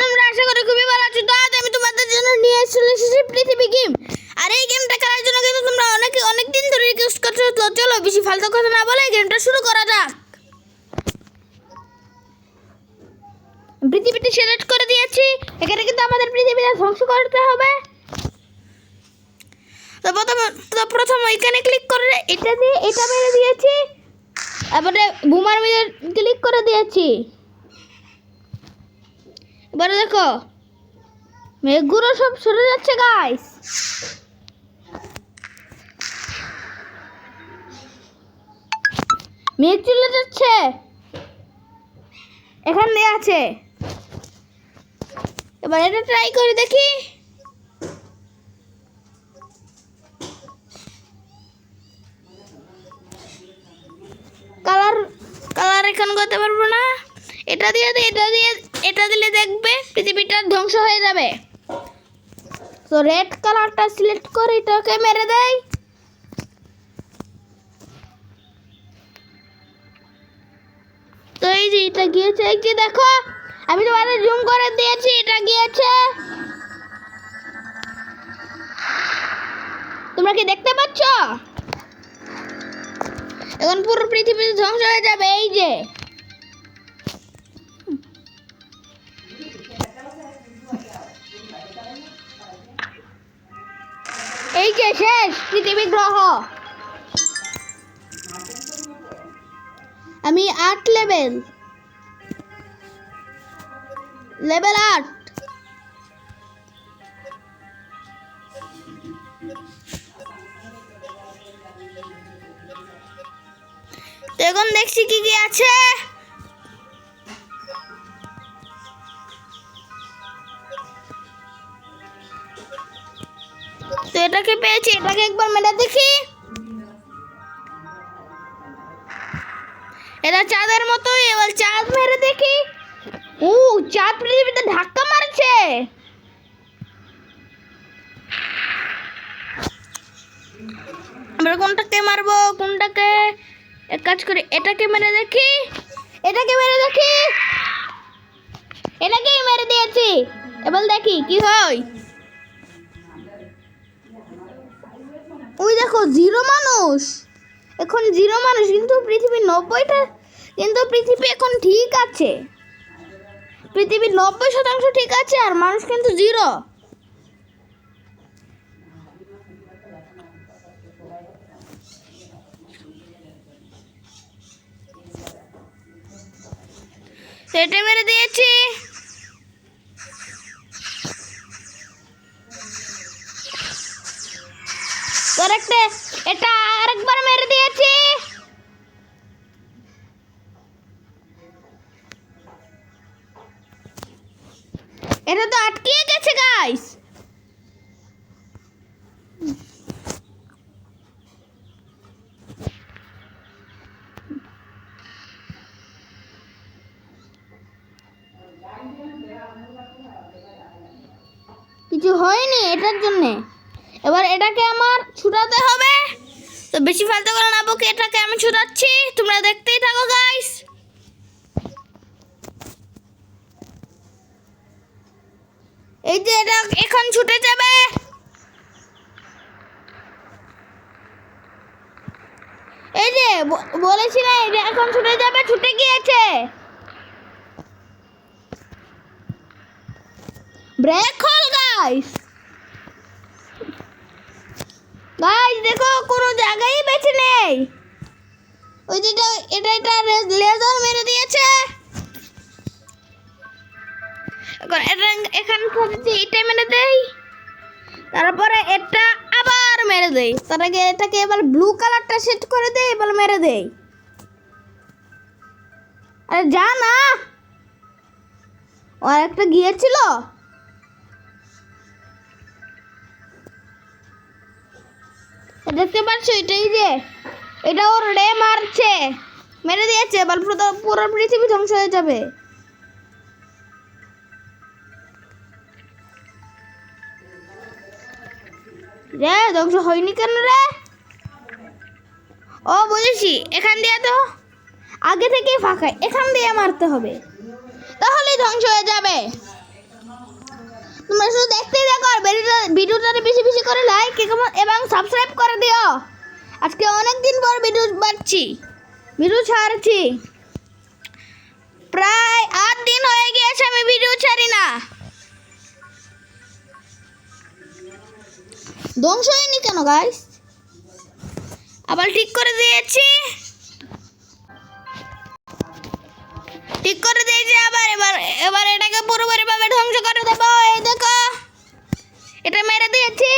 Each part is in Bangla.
তোমরা আশা করি খুবই ভালো আছো। তো আজ আমি তোমাদের জন্য নিয়ে চলে এসেছি পৃথিবী গেম। আর এই গেমটা খেলার জন্য কিন্তু তোমরা অনেক দিন ধরে রিকোয়েস্ট করছো। তো চলো বেশি ফালতু কথা না বলে গেমটা শুরু করা যাক। পৃথিবীটা সিলেক্ট করে দিয়েছি। এখানে কিন্তু আমাদের পৃথিবীটা ধ্বংস করতে হবে। তো প্রথম এখানে ক্লিক করে এটা দিয়ে এটা মেরে দিয়েছি। এবারে বুমার মেরে ক্লিক করে দিয়েছি। এবারে দেখো মেঘগুলো সব সরে যাচ্ছে গাইস। মেঘ চলে যাচ্ছে, এখানে আছে। এবার এটা ট্রাই করে দেখি। কালার এখন করতে পারবো না। এটা দিলে দেখবে পৃথিবীটা ধ্বংস হয়ে যাবে। তো রেড কালারটা সিলেক্ট করে এটাকে মেরে দেয়। তো এই যে এটা গিয়েছে, এই যে দেখো আমি তোমাদের জুম করে দিয়েছি, এটা গিয়েছে। তোমরা কি দেখতে পাচ্ছ? এখন পুরো পৃথিবী ধ্বংস হয়ে যাবে। এই যে শেষ পৃথিবী গ্রহ। আমি 8 লেভেল 8। এখন দেখছি কি কি আছে। তো এটাকে পেয়েছি, এটাকে একবার মেরে দেখি। এটা চাঁদের মতোই। এবার চাঁদ মেরে দেখি। চাঁদ পৃথিবীতে ধাক্কা মারছে। আমরা কোনটাকে মারবো, কোনটাকে? এক কাজ করি, এটাকে মেরে দেখি। এটাকেই মেরে দিয়েছি। এবার দেখি কি হয়। ওই দেখো 0 মানুষ। এখন 0 মানুষ, কিন্তু পৃথিবী 90টা। কিন্তু পৃথিবী এখন ঠিক আছে। পৃথিবীর 90% ঠিক আছে, আর মানুষ কিন্তু 0। সেটা মেরে দিয়েছি। এটা আরেকবার মেরে দিয়েছি। এটা তো আটকে গেছে গাইস। কিছু হয়নি এটার জন্য। এবার এটাকে আমার ছুটাতে হবে। তো বেশি ফালতু করে না বকে এটাকে আমি ছুটাচ্ছি, তোমরা দেখতেই থাকো গাইস। এই যে এটা এখন ছুটে যাবে। এই যে বলেছি না, এটা এখন ছুটে যাবে, ছুটে গিয়েছে। ব্রেক হল গাইস। দেখো কোনো জায়গায় বেঁচে নেই। ওই যেটা এটা লেজার মেরে দিয়েছে। এখান থেকে এটা মেরে দেই, তারপরে এটা আবার মেরে দেই। তার আগে এটাকে এবার ব্লু কালারটা সেট করে দেই, এবার মেরে দেই। আরে যা না, আর একটা গিয়েছিল। দেখতে পাচ্ছ এটাই যে এটা ওর রে মারছে, মেরে দিয়েছে। এবার পুরো পৃথিবী ধ্বংস হয়ে যাবে। রে ধ্বংস হয়নি কেন রে? ও বুঝেছি, এখান দিয়ে তো আগে থেকেই ফাঁকা, এখান দিয়ে মারতে হবে, তাহলেই ধ্বংস হয়ে যাবে। ভিডিওটা বেশি বেশি করে লাইক এবং সাবস্ক্রাইব করে দিও। আজকে অনেক দিন পর ভিডিও ছাড়ছি। প্রায় 8 দিন হয়ে গিয়েছে আমি ভিডিও ছাড়ি না। ধ্বংস হয়নি কেন গাইস? আবার ঠিক করে দিয়েছি। এবার এটাকে পুরোপুরি ভাবে ধ্বংস করে দেবো। এই দেখো, এটা মেরে দিয়েছি।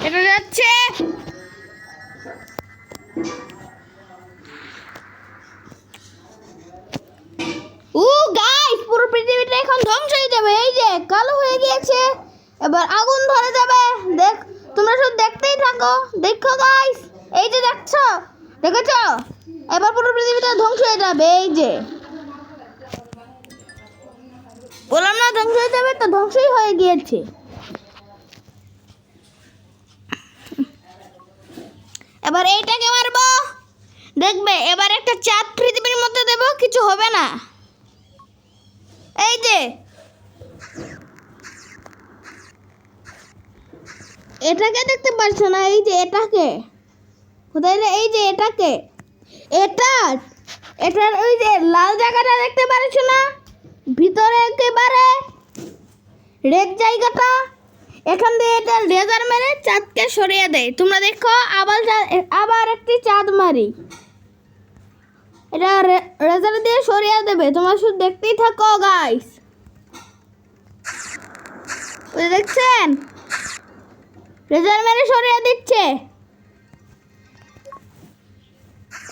এটা যাচ্ছে। গাইস, পুরো পৃথিবীটা এখন ধ্বংস হয়ে যাবে। এই যে কালো হয়ে গিয়েছে, এবার আগুন ধরে যাবে। তোমরা শুধু দেখতেই থাকো। দেখো গাইস, এই যে দেখছো, দেখেছো? এবার পুরো পৃথিবীটা ধ্বংস হয়ে যাবে। এই যে বললাম না ধ্বংস হয়ে যাবে, তো ধ্বংসই হয়ে গিয়েছে। এবার এইটাকে মারবো, দেখবে এবার একটা চাঁদ পৃথিবীর মধ্যে দেব, কিছু হবে না। এই যে এটাকে দেখতে পাচ্ছ না? এই যে এটাকে কোথায়? এই যে এটাকে, এটার ওই যে লাল জায়গাটা দেখতে পাচ্ছ না? ভিতরে একেবারে রেড জায়গাটা, এখান দিয়ে এটা লেজার মেরে চাঁদকে সরিয়ে দেয়। তোমরা দেখো, আবার একটি চাঁদ মারি, এটা লেজার দিয়ে সরিয়ে দেবে। তোমরা শুধু দেখতেই থাকো গাইস। দেখছেন, লেজার মেরে সরিয়ে দিচ্ছে।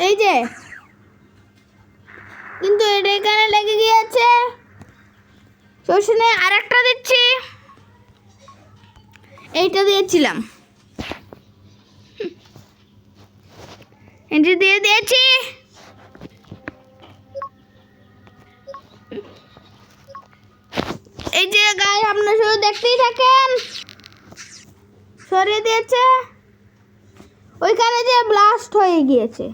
এই যে, কিন্তু এটা এখানে লেগে গিয়েছে। শোষণে আরেকটা দিচ্ছি, এইটা দিয়েছিলাম, এটা দিয়ে দিয়েছি। এই যে গায়ে আপনারা শুধু দেখতেই থাকেন। সরিয়ে দিয়েছে, ওইখানে যে ব্লাস্ট হয়ে গিয়েছে।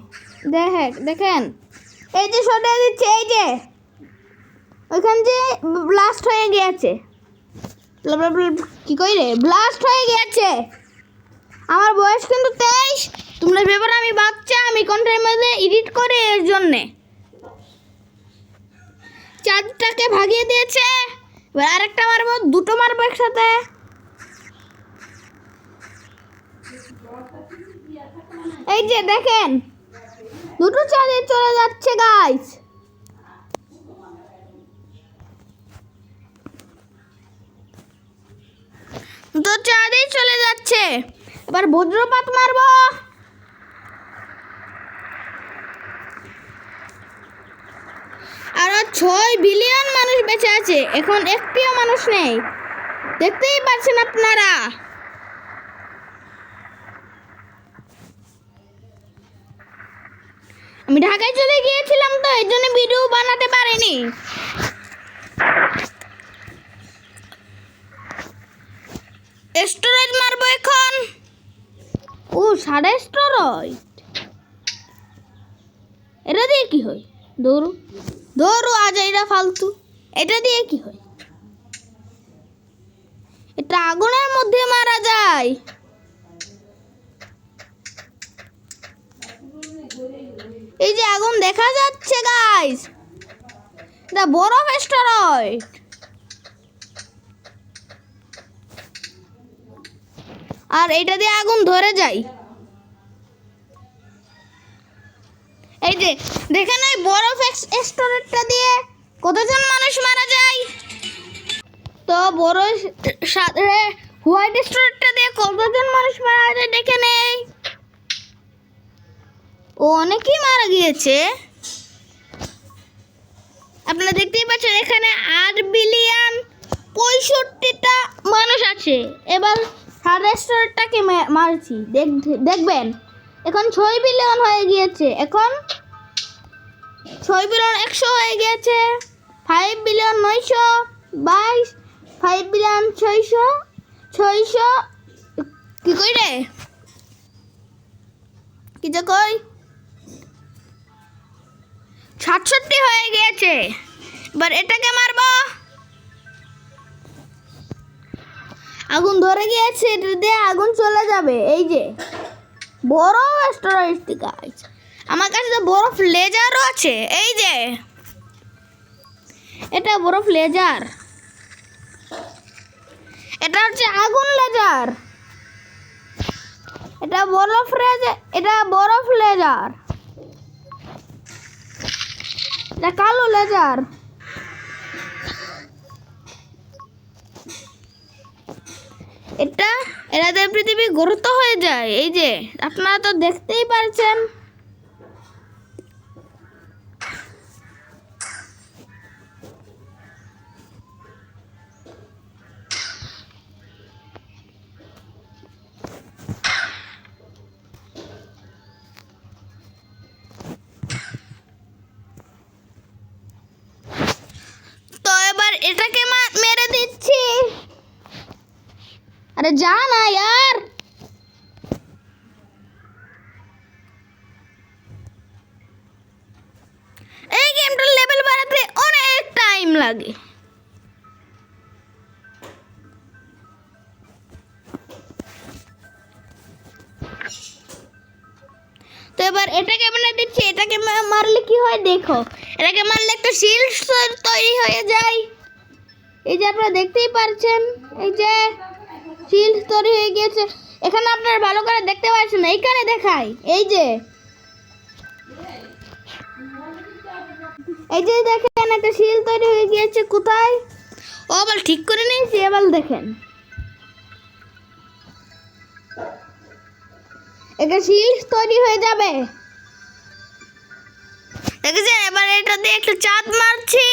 দেখেন, এই যে সরিয়ে দিচ্ছে, এই যে ওইখানে যে ব্লাস্ট হয়ে গিয়েছে। কি কই রে, ব্লাস্ট হয়ে গিয়েছে। আমার বয়স কিন্তু 23। তোমরা ভেবো না আমি বাচ্চা, আমি কন্টেন্টের মধ্যে এডিট করে এর জন্যে। চাঁদটাকে ভাগিয়ে দিয়েছে। এবার আরেকটা মারবো, দুটো মারবো একসাথে। এই যে দেখেন, দুটো চাঁদে চলে যাচ্ছে গাইস। দুটো চাঁদেই চলে যাচ্ছে। এবার বজ্রপাত মারবো। আরো 6 বিলিয়ন মানুষ বেঁচে আছে, এখন একটিও মানুষ নেই। দেখতেই পাচ্ছেন আপনারা। আমি ঢাকায় চলে গিয়েছিলাম, তো এর জন্য ভিডিও বানাতে পারিনি। স্টোরেজ মারবো এখন। ও 7.5 স্টোরেজ, এটা দিয়ে কি হয়? দৌড়ু আজ এটা ফালতু। এটা দিয়ে কি হয়? এটা আগুনের মধ্যে মারা যায়। এই যে আগুন দেখা যাচ্ছে গাইস, এটা বরফ স্টোরেজ। আর এটা দিয়ে আগুন ধরে যায়। এই যে দেখেন, ওই বরফ স্টোরেজটা দিয়ে কতজন মানুষ মারা যায়। তো বরফ হোয়াইট স্টোরেজটা দিয়ে কতজন মানুষ মারা যায় দেখে নেই। ও অনেকেই মারা গিয়েছে। আপনারা দেখতেই পাচ্ছেন, এখানে 8 বিলিয়ন 65টা মানুষ আছে। এবার সাদা স্টোরেজটাকে মারছি, দেখবেন এখন 6 বিলিয়ন হয়ে গিয়েছে। এখন 6 বিলিয়ন 100 হয়ে গিয়েছে। 5 বিলিয়ন 922, 5 বিলিয়ন 600 কি কই রে, কি যে কই, 67 হয়ে গিয়েছে। এবার এটাকে মারবো। আগুন ধরে গিয়েছে, এটা দিয়ে আগুন চলে যাবে। এই যে বড় অ্যাস্টেরয়েড গাইস, আমার কাছে তো বরফ লেজারও আছে। এই যে এটা বরফ লেজার, এটা হচ্ছে আগুন লেজার, এটা বরফ লেজার, এটা বরফ লেজার, এটা কালো লেজার। এটাতে পৃথিবী গুরুত্ব হয়ে যায়। এই যে আপনারা তো দেখতেই পারছেন। তো এবার এটাকে মেরে দিচ্ছি। আরে যা না यार, এই গেমটার লেভেল বাড়াতে অনেক টাইম লাগে। তো এবার এটাকে মেরে দিচ্ছি। এটাকে মারলে কি হয় দেখো, এটাকে মারলে একটা শিল্ড তৈরি হয়ে যায়। এই যে আপনারা দেখতেই পারছেন, এই যে শিল্ড তৈরি হয়ে গেছে। এখানে আপনারা ভালো করে দেখতে পাচ্ছেন না, এইখানে দেখাই। এই যে দেখেন একটা শিল্ড তৈরি হয়ে গিয়েছে। কোথায়? ও আবার ঠিক করে নিয়েছি। এবার দেখেন একটা শিল্ড তৈরি হয়ে যাবে, দেখেছেন? এবার এটা দিয়ে একটা চাঁদ মারছি।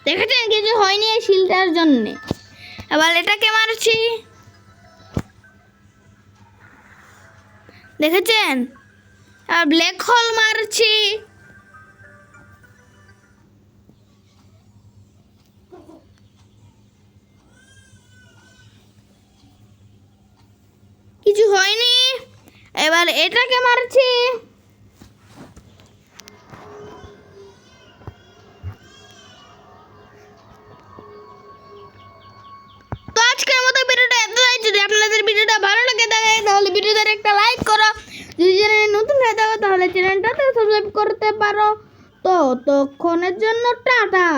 দেখেছেন কিছু হয়নি এই শিলটার জন্য। এবার এটাকে মারছি, দেখেছেন? আর ব্ল্যাক হোল মারছি। কিছু হয়নি। এবার এটাকে মারছি। তো আজকের মতো ভিডিওটা এতটাই। যদি আপনাদের ভিডিওটা ভালো লাগে থাকে তাহলে ভিডিওটার একটা লাইক করো। যদি চ্যানেলে নতুন হয়ে থাকো তাহলে চ্যানেলটাতে সাবস্ক্রাইব করতে পারো। তো ততক্ষণের জন্য টাটা।